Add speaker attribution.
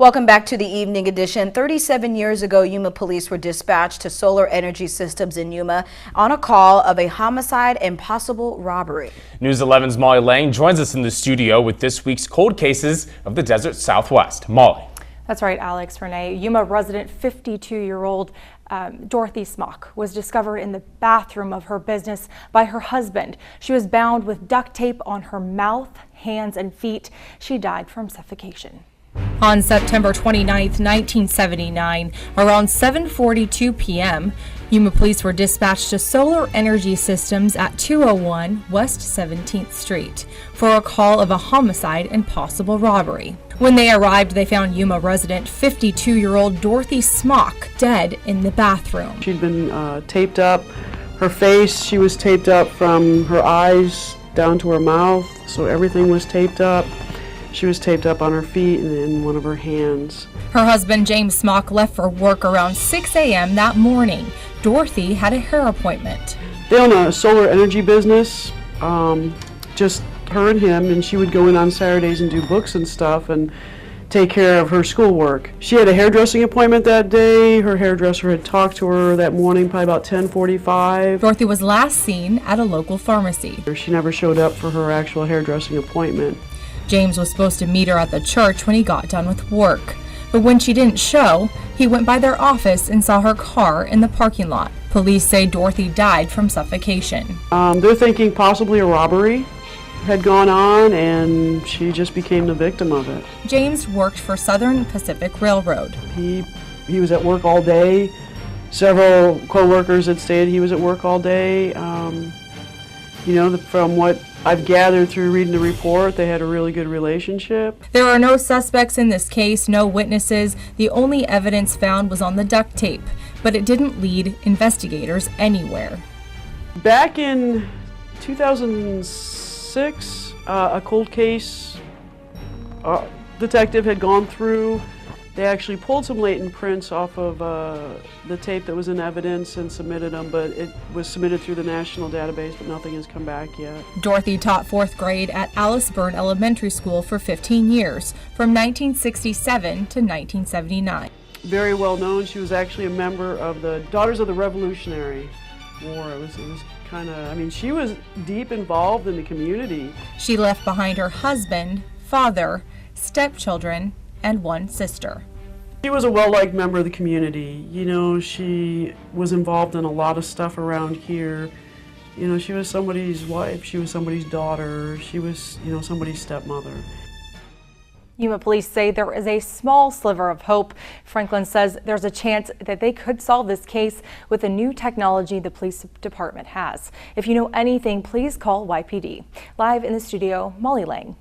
Speaker 1: Welcome back to the evening edition. 37 years ago, Yuma police were dispatched to Solar Energy Systems in Yuma on a call of a homicide and possible robbery. News 11's Molly Lang joins us in the studio with this week's cold cases of the desert Southwest. Molly.
Speaker 2: That's right, Alex. Renee, Yuma resident 52-year-old Dorothy Smock was discovered in the bathroom of her business by her husband. She was bound with duct tape on her mouth, hands, and feet. She died from suffocation.
Speaker 3: On September 29, 1979, around 7:42 p.m., Yuma police were dispatched to Solar Energy Systems at 201 West 17th Street for a call of a homicide and possible robbery. When they arrived, they found Yuma resident 52-year-old Dorothy Smock dead in the bathroom.
Speaker 4: She'd been taped up. Her face, she was taped up from her eyes down to her mouth, so everything was taped up. She was taped up on her feet and in one of her hands.
Speaker 3: Her husband, James Smock, left for work around 6 a.m. that morning. Dorothy had a hair appointment.
Speaker 4: They own a solar energy business, just her and him, and she would go in on Saturdays and do books and stuff and take care of her schoolwork. She had a hairdressing appointment that day. Her hairdresser had talked to her that morning, probably about 10:45.
Speaker 3: Dorothy was last seen at a local pharmacy.
Speaker 4: She never showed up for her actual hairdressing appointment.
Speaker 3: James was supposed to meet her at the church when he got done with work. But when she didn't show, he went by their office and saw her car in the parking lot. Police say Dorothy died from suffocation.
Speaker 4: They're thinking possibly a robbery had gone on and she just became the victim of it.
Speaker 3: James worked for Southern Pacific Railroad.
Speaker 4: He was at work all day. Several co-workers had stated he was at work all day. From what I've gathered through reading the report, they had a really good relationship.
Speaker 3: There are no suspects in this case, no witnesses. The only evidence found was on the duct tape, but it didn't lead investigators anywhere.
Speaker 4: Back in 2006, a cold case detective had gone through. They actually pulled some latent prints off of the tape that was in evidence and submitted them, but it was submitted through the national database, but nothing has come back yet.
Speaker 3: Dorothy taught 4th grade at Alice Byrne Elementary School for 15 years, from 1967 to 1979.
Speaker 4: Very well known. She was actually a member of the Daughters of the Revolutionary War. It was kind of, she was deep involved in the community.
Speaker 3: She left behind her husband, father, stepchildren, and one sister.
Speaker 4: She was a well-liked member of the community. She was involved in a lot of stuff around here. She was somebody's wife, she was somebody's daughter, she was, somebody's stepmother.
Speaker 2: Yuma police say there is a small sliver of hope. Franklin says there's a chance that they could solve this case with the new technology the police department has. If you know anything, please call YPD. Live in the studio, Molly Lang.